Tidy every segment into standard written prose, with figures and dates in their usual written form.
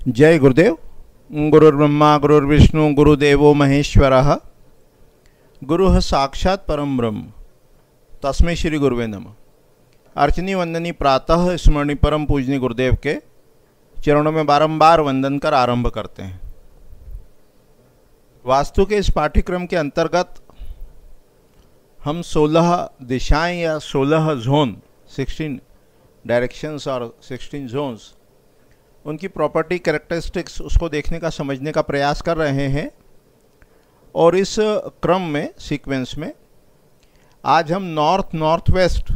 जय गुरुदेव। गुरुर्ब्रह्मा गुरुर्विष्णु गुरुदेवो महेश्वरः। गुरुः साक्षात् परम ब्रह्म तस्मै श्री गुरुवे नमः। अर्चनी वंदनी प्रातः स्मरणी परम पूजनी गुरुदेव के चरणों में बारंबार वंदन कर आरंभ करते हैं। वास्तु के इस पाठ्यक्रम के अंतर्गत हम 16 दिशाएं या 16 जोन 16 डायरेक्शंस और 16 जोन्स उनकी प्रॉपर्टी कैरेक्टरिस्टिक्स उसको देखने का समझने का प्रयास कर रहे हैं। और इस क्रम में सीक्वेंस में आज हम नॉर्थ वेस्ट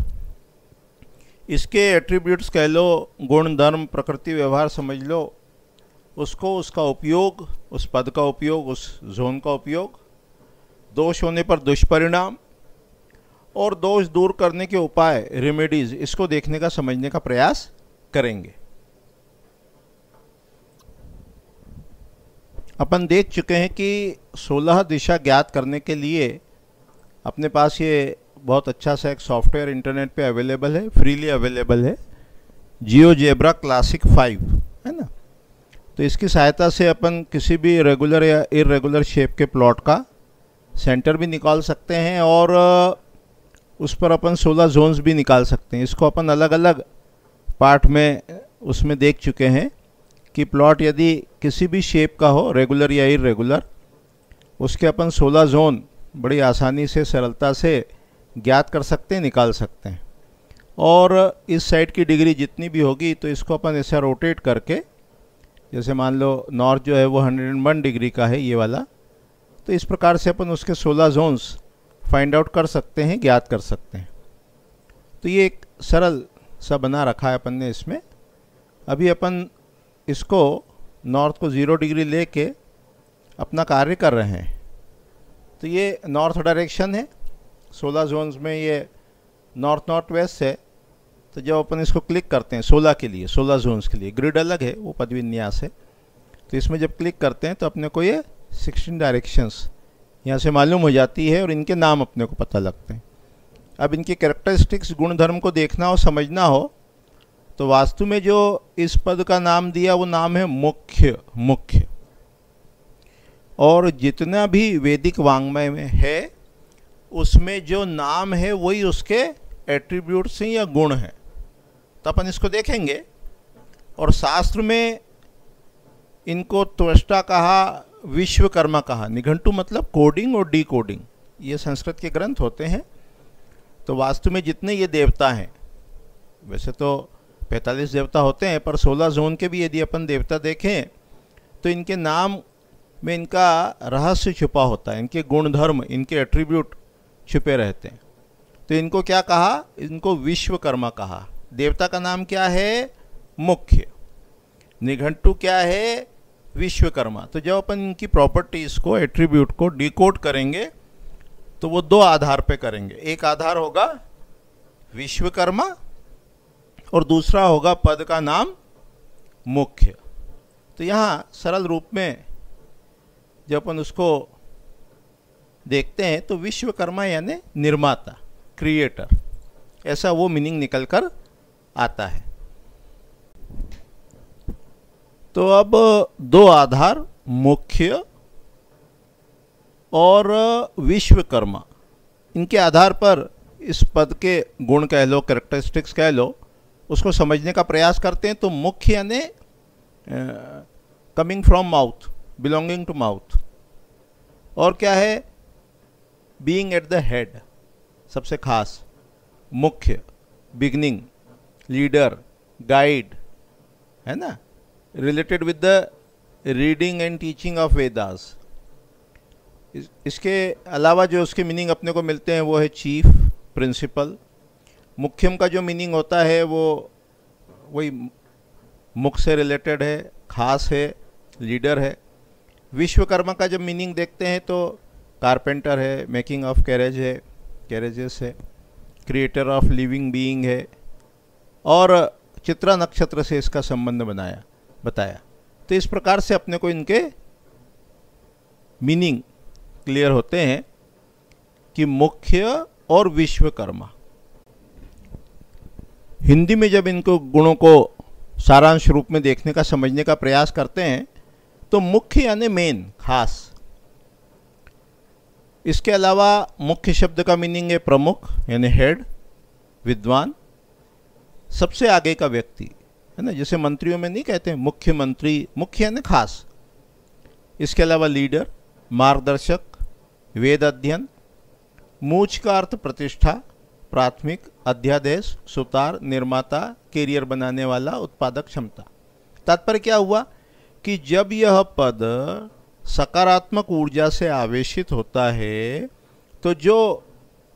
इसके एट्रीब्यूट्स कह लो, गुण धर्म प्रकृति व्यवहार समझ लो, उसको उसका उपयोग, उस पद का उपयोग, उस जोन का उपयोग, दोष होने पर दुष्परिणाम और दोष दूर करने के उपाय रेमेडीज, इसको देखने का समझने का प्रयास करेंगे। अपन देख चुके हैं कि 16 दिशा ज्ञात करने के लिए अपने पास ये बहुत अच्छा सा एक सॉफ्टवेयर इंटरनेट पे अवेलेबल है, फ्रीली अवेलेबल है, जियोजेब्रा क्लासिक 5 है ना। तो इसकी सहायता से अपन किसी भी रेगुलर या इरेगुलर शेप के प्लॉट का सेंटर भी निकाल सकते हैं और उस पर अपन 16 जोन्स भी निकाल सकते हैं। इसको अपन अलग अलग पार्ट में उसमें देख चुके हैं कि प्लॉट यदि किसी भी शेप का हो, रेगुलर या इरेगुलर, उसके अपन 16 जोन बड़ी आसानी से सरलता से ज्ञात कर सकते हैं, निकाल सकते हैं। और इस साइड की डिग्री जितनी भी होगी तो इसको अपन ऐसा रोटेट करके, जैसे मान लो नॉर्थ जो है वो 101 डिग्री का है ये वाला, तो इस प्रकार से अपन उसके 16 जोन्स फाइंड आउट कर सकते हैं, ज्ञात कर सकते हैं। तो ये एक सरल सा बना रखा है अपन ने इसमें। अभी अपन इसको नॉर्थ को 0 डिग्री लेके अपना कार्य कर रहे हैं। तो ये नॉर्थ डायरेक्शन है, 16 जोन्स में ये नॉर्थ वेस्ट है। तो जब अपन इसको क्लिक करते हैं 16 के लिए, 16 जोन्स के लिए ग्रिड अलग है, वो पद विन्यास है, तो इसमें जब क्लिक करते हैं तो अपने को ये 16 डायरेक्शंस यहाँ से मालूम हो जाती है और इनके नाम अपने को पता लगते हैं। अब इनके कैरेक्टरिस्टिक्स गुण धर्म को देखना हो, समझना हो, तो वास्तु में जो इस पद का नाम दिया वो नाम है मुख्य। और जितना भी वैदिक वाङ्मय में है उसमें जो नाम है वही उसके एट्रीब्यूट्स हैं या गुण हैं। तो अपन इसको देखेंगे। और शास्त्र में इनको त्वष्टा कहा, विश्वकर्मा कहा। निघंटु मतलब कोडिंग और डिकोडिंग, ये संस्कृत के ग्रंथ होते हैं। तो वास्तु में जितने ये देवता हैं, वैसे तो 45 देवता होते हैं, पर 16 जोन के भी यदि अपन देवता देखें तो इनके नाम में इनका रहस्य छुपा होता है, इनके गुण धर्म, इनके एट्रीब्यूट छुपे रहते हैं। तो इनको क्या कहा? इनको विश्वकर्मा कहा। देवता का नाम क्या है? मुख्य। निघंटु क्या है? विश्वकर्मा। तो जब अपन इनकी प्रॉपर्टीज़ को, एट्रीब्यूट को डिकोड करेंगे तो वो 2 आधार पे करेंगे। एक आधार होगा विश्वकर्मा और दूसरा होगा पद का नाम मुख्य। तो यहाँ सरल रूप में जब अपन उसको देखते हैं तो विश्वकर्मा यानी निर्माता, क्रिएटर, ऐसा वो मीनिंग निकल कर आता है। तो अब 2 आधार, मुख्य और विश्वकर्मा, इनके आधार पर इस पद के गुण कह लो, कैरेक्टरिस्टिक्स कह लो, उसको समझने का प्रयास करते हैं। तो मुख्य यानी coming from mouth, belonging to mouth. और क्या है? बीइंग एट द हेड, सबसे खास। मुख्य, बिगनिंग, लीडर, गाइड, है ना, related with the reading and teaching of Vedas. इसके अलावा जो उसके मीनिंग अपने को मिलते हैं वो है चीफ, प्रिंसिपल। मुख्यम का जो मीनिंग होता है वो वही मुख से रिलेटेड है, खास है, लीडर है। विश्वकर्मा का जब मीनिंग देखते हैं तो कारपेंटर है, मेकिंग ऑफ कैरेज है, कैरेजेस है, क्रिएटर ऑफ लिविंग बीइंग है। और चित्रा नक्षत्र से इसका संबंध बताया। तो इस प्रकार से अपने को इनके मीनिंग क्लियर होते हैं कि मुख्य और विश्वकर्मा। हिंदी में जब इनको गुणों को सारांश रूप में देखने का, समझने का प्रयास करते हैं तो मुख्य यानी मेन, खास। इसके अलावा मुख्य शब्द का मीनिंग है प्रमुख यानी हेड, विद्वान, सबसे आगे का व्यक्ति, है ना। जैसे मंत्रियों में नहीं कहते हैं मुख्यमंत्री, मुख्य यानी खास। इसके अलावा लीडर, मार्गदर्शक, वेद अध्ययन, मूच का अर्थ प्रतिष्ठा, प्राथमिक, अध्यादेश, सुतार, निर्माता, कैरियर बनाने वाला, उत्पादक क्षमता। तात्पर्य क्या हुआ कि जब यह पद सकारात्मक ऊर्जा से आवेशित होता है तो जो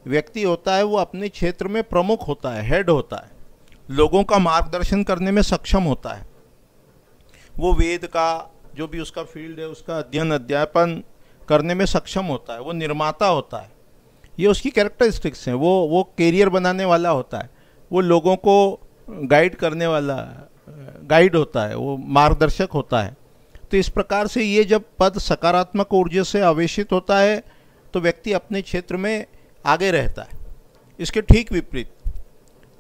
व्यक्ति होता है वो अपने क्षेत्र में प्रमुख होता है, हेड होता है, लोगों का मार्गदर्शन करने में सक्षम होता है। वो वेद का जो भी उसका फील्ड है उसका अध्ययन अध्यापन करने में सक्षम होता है, वो निर्माता होता है। ये उसकी कैरेक्टरिस्टिक्स हैं। वो कैरियर बनाने वाला होता है, वो लोगों को गाइड करने वाला गाइड होता है, वो मार्गदर्शक होता है। तो इस प्रकार से ये जब पद सकारात्मक ऊर्जा से आवेशित होता है तो व्यक्ति अपने क्षेत्र में आगे रहता है। इसके ठीक विपरीत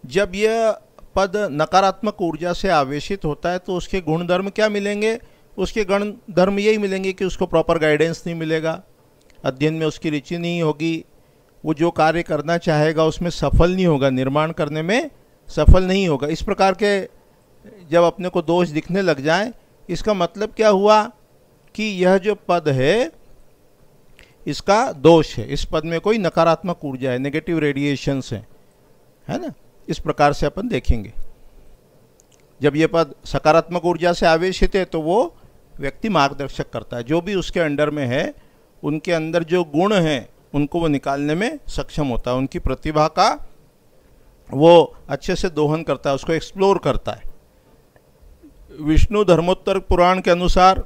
जब यह पद नकारात्मक ऊर्जा से आवेशित होता है तो उसके गुणधर्म क्या मिलेंगे? उसके गुण धर्म यही मिलेंगे कि उसको प्रॉपर गाइडेंस नहीं मिलेगा, अध्ययन में उसकी रुचि नहीं होगी, वो जो कार्य करना चाहेगा उसमें सफल नहीं होगा, निर्माण करने में सफल नहीं होगा। इस प्रकार के जब अपने को दोष दिखने लग जाए, इसका मतलब क्या हुआ कि यह जो पद है इसका दोष है, इस पद में कोई नकारात्मक ऊर्जा है, नेगेटिव रेडिएशंस हैं, है ना। इस प्रकार से अपन देखेंगे। जब ये पद सकारात्मक ऊर्जा से आवेशित है तो वो व्यक्ति मार्गदर्शक करता है, जो भी उसके अंडर में है उनके अंदर जो गुण हैं उनको वो निकालने में सक्षम होता है, उनकी प्रतिभा का वो अच्छे से दोहन करता है, उसको एक्सप्लोर करता है। विष्णु धर्मोत्तर पुराण के अनुसार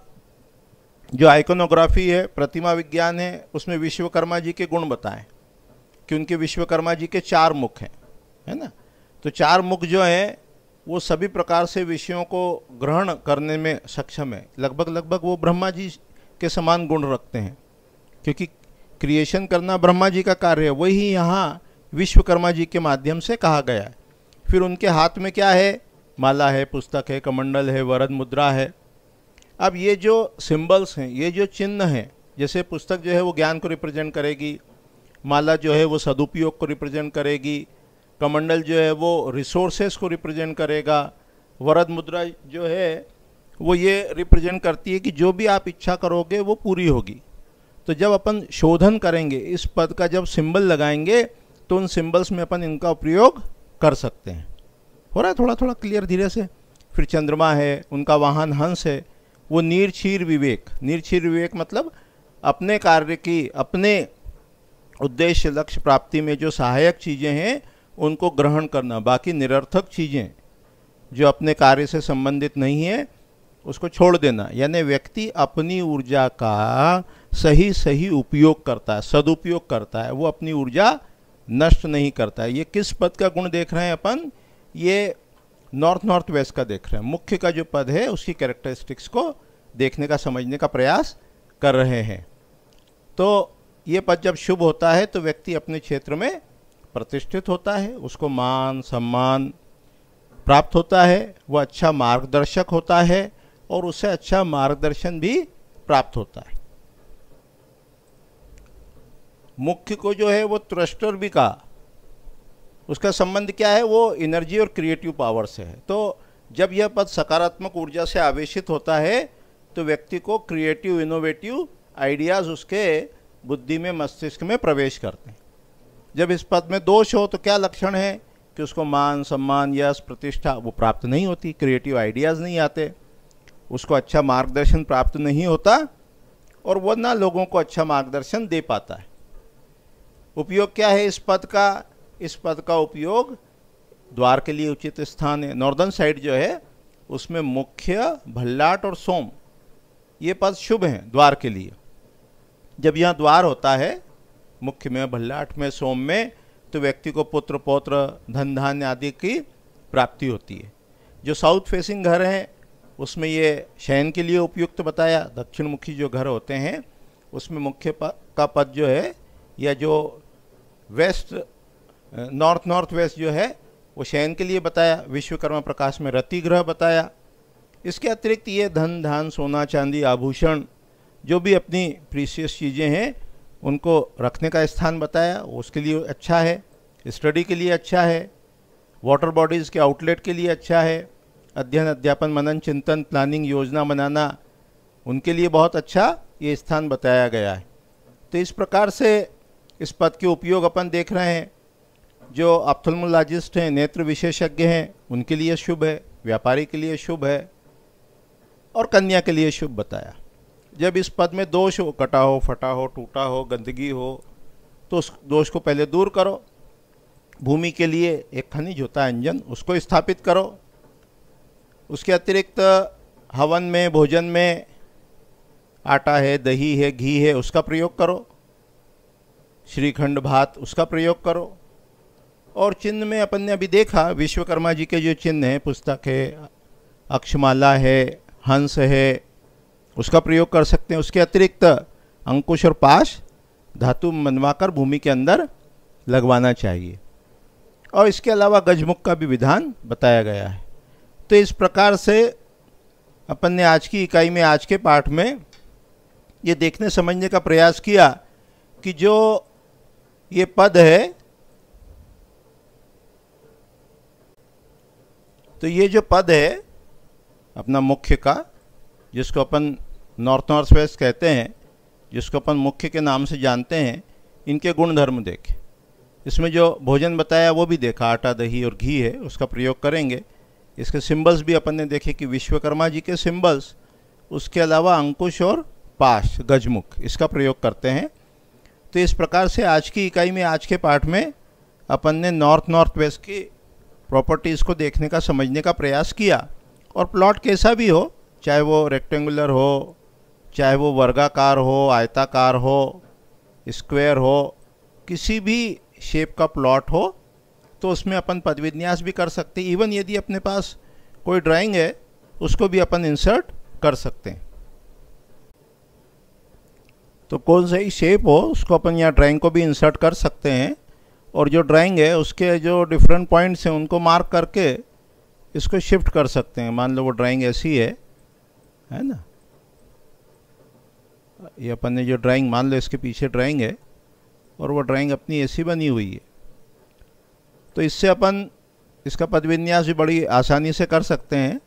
जो आइकोनोग्राफी है, प्रतिमा विज्ञान है, उसमें विश्वकर्मा जी के गुण बताएं कि उनके विश्वकर्मा जी के 4 मुख हैं, है ना। तो 4 मुख जो हैं वो सभी प्रकार से विषयों को ग्रहण करने में सक्षम है। लगभग वो ब्रह्मा जी के समान गुण रखते हैं, क्योंकि क्रिएशन करना ब्रह्मा जी का कार्य है, वही यहाँ विश्वकर्मा जी के माध्यम से कहा गया है। फिर उनके हाथ में क्या है? माला है, पुस्तक है, कमंडल है, वरद मुद्रा है। अब ये जो सिंबल्स हैं, ये जो चिन्ह हैं, जैसे पुस्तक जो है वो ज्ञान को रिप्रेजेंट करेगी, माला जो है वो सदुपयोग को रिप्रेजेंट करेगी, कमंडल जो है वो रिसोर्सेस को रिप्रेजेंट करेगा, वरद मुद्रा जो है वो ये रिप्रेजेंट करती है कि जो भी आप इच्छा करोगे वो पूरी होगी। तो जब अपन शोधन करेंगे, इस पद का जब सिंबल लगाएंगे तो उन सिंबल्स में अपन इनका उपयोग कर सकते हैं। हो रहा है थोड़ा थोड़ा क्लियर धीरे से। फिर चंद्रमा है, उनका वाहन हंस है, वो निर्क्षीर विवेक, निर्क्षीर विवेक मतलब अपने कार्य की, अपने उद्देश्य लक्ष्य प्राप्ति में जो सहायक चीज़ें हैं उनको ग्रहण करना, बाकी निरर्थक चीज़ें जो अपने कार्य से संबंधित नहीं है उसको छोड़ देना। यानी व्यक्ति अपनी ऊर्जा का सही उपयोग करता है, सदुपयोग करता है, वो अपनी ऊर्जा नष्ट नहीं करता है। ये किस पद का गुण देख रहे हैं अपन? ये नॉर्थ वेस्ट का देख रहे हैं। मुख्य का जो पद है उसकी कैरेक्टरिस्टिक्स को देखने का, समझने का प्रयास कर रहे हैं। तो ये पद जब शुभ होता है तो व्यक्ति अपने क्षेत्र में प्रतिष्ठित होता है, उसको मान सम्मान प्राप्त होता है, वो अच्छा मार्गदर्शक होता है और उसे अच्छा मार्गदर्शन भी प्राप्त होता है। मुख्य को जो है वो थ्रस्टर भी कहा, उसका संबंध क्या है? वो एनर्जी और क्रिएटिव पावर से है। तो जब यह पद सकारात्मक ऊर्जा से आवेशित होता है तो व्यक्ति को क्रिएटिव इनोवेटिव आइडियाज़ उसके बुद्धि में, मस्तिष्क में प्रवेश करते हैं। जब इस पद में दोष हो तो क्या लक्षण है कि उसको मान सम्मान यश प्रतिष्ठा वो प्राप्त नहीं होती, क्रिएटिव आइडियाज़ नहीं आते, उसको अच्छा मार्गदर्शन प्राप्त नहीं होता और वह ना लोगों को अच्छा मार्गदर्शन दे पाता है। उपयोग क्या है इस पद का? इस पद का उपयोग द्वार के लिए उचित स्थान है। नॉर्दर्न साइड जो है उसमें मुख्य, भल्लाट और सोम ये पद शुभ हैं द्वार के लिए। जब यहाँ द्वार होता है मुख्य में, भल्लाट में, सोम में, तो व्यक्ति को पुत्र पौत्र धन धान्य आदि की प्राप्ति होती है। जो साउथ फेसिंग घर हैं उसमें ये शयन के लिए उपयुक्त बताया। दक्षिण मुखी जो घर होते हैं उसमें मुख्य का पद जो है, या जो वेस्ट नॉर्थ वेस्ट जो है वो शयन के लिए बताया। विश्वकर्मा प्रकाश में रति ग्रह बताया। इसके अतिरिक्त ये धन धान सोना चांदी आभूषण जो भी अपनी प्रीशियस चीज़ें हैं उनको रखने का स्थान बताया, उसके लिए अच्छा है। स्टडी के लिए अच्छा है। वाटर बॉडीज़ के आउटलेट के लिए अच्छा है। अध्ययन अध्यापन मनन चिंतन प्लानिंग योजना बनाना उनके लिए बहुत अच्छा ये स्थान बताया गया है। तो इस प्रकार से इस पद के उपयोग अपन देख रहे हैं। जो ऑप्थेल्मोलॉजिस्ट हैं, नेत्र विशेषज्ञ हैं, उनके लिए शुभ है। व्यापारी के लिए शुभ है और कन्या के लिए शुभ बताया। जब इस पद में दोष हो, कटा हो, फटा हो, टूटा हो, गंदगी हो, तो उस दोष को पहले दूर करो। भूमि के लिए एक खनिज होता है अंजन, उसको स्थापित करो। उसके अतिरिक्त हवन में, भोजन में आटा है, दही है, घी है, उसका प्रयोग करो। श्रीखंड भात उसका प्रयोग करो। और चिन्ह में अपन ने अभी देखा विश्वकर्मा जी के जो चिन्ह हैं, पुस्तक है, अक्षमाला है, हंस है, उसका प्रयोग कर सकते हैं। उसके अतिरिक्त अंकुश और पाश धातु मनवाकर भूमि के अंदर लगवाना चाहिए। और इसके अलावा गजमुख का भी विधान बताया गया है। तो इस प्रकार से अपन ने आज की इकाई में, आज के पाठ में ये देखने समझने का प्रयास किया कि जो ये पद है, तो ये जो पद है अपना मुख्य का, जिसको अपन नॉर्थ वेस्ट कहते हैं, जिसको अपन मुख्य के नाम से जानते हैं, इनके गुण धर्म देखे। इसमें जो भोजन बताया वो भी देखा, आटा दही और घी है, उसका प्रयोग करेंगे। इसके सिंबल्स भी अपन ने देखे कि विश्वकर्मा जी के सिंबल्स, उसके अलावा अंकुश और पाश गजमुख, इसका प्रयोग करते हैं। तो इस प्रकार से आज की इकाई में, आज के पाठ में अपन ने नॉर्थ वेस्ट की प्रॉपर्टीज़ को देखने का, समझने का प्रयास किया। और प्लॉट कैसा भी हो, चाहे वो रेक्टेंगुलर हो, चाहे वो वर्गाकार हो, आयताकार हो, स्क्वायर हो, किसी भी शेप का प्लॉट हो, तो उसमें अपन पदविन्यास भी कर सकते हैं। इवन यदि अपने पास कोई ड्राइंग है उसको भी अपन इंसर्ट कर सकते हैं। तो कौन सा ही शेप हो उसको अपन यहाँ ड्राइंग को भी इंसर्ट कर सकते हैं। और जो ड्राइंग है उसके जो डिफरेंट पॉइंट्स हैं उनको मार्क करके इसको शिफ्ट कर सकते हैं। मान लो वो ड्राइंग ऐसी है ना, ये अपन ने जो ड्राइंग, मान लो इसके पीछे ड्राइंग है और वो ड्राइंग अपनी ऐसी बनी हुई है, तो इससे अपन इसका पदविन्यास भी बड़ी आसानी से कर सकते हैं।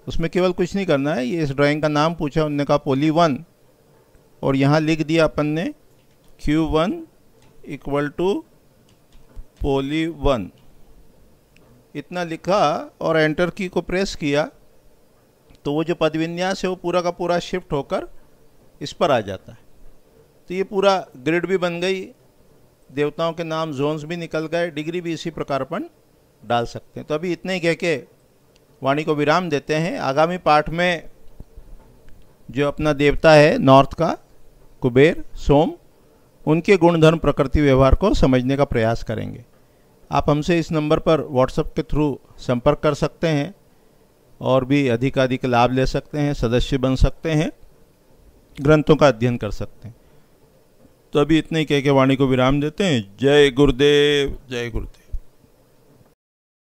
उसमें केवल कुछ नहीं करना है। ये इस ड्राइंग का नाम पूछा, उनने कहा पोली 1, और यहाँ लिख दिया अपन ने Q1 = पोली 1, इतना लिखा और एंटर की को प्रेस किया, तो वो जो पदविन्यास है वो पूरा का पूरा शिफ्ट होकर इस पर आ जाता है। तो ये पूरा ग्रिड भी बन गई, देवताओं के नाम, जोन्स भी निकल गए, डिग्री भी इसी प्रकार अपन डाल सकते हैं। तो अभी इतने ही कह के वाणी को विराम देते हैं। आगामी पाठ में जो अपना देवता है नॉर्थ का, कुबेर, सोम, उनके गुणधर्म, प्रकृति, व्यवहार को समझने का प्रयास करेंगे। आप हमसे इस नंबर पर व्हाट्सएप के थ्रू संपर्क कर सकते हैं और भी अधिकाधिक लाभ ले सकते हैं, सदस्य बन सकते हैं, ग्रंथों का अध्ययन कर सकते हैं। तो अभी इतने ही कह के वाणी को विराम देते हैं। जय गुरुदेव, जय गुरुदेव।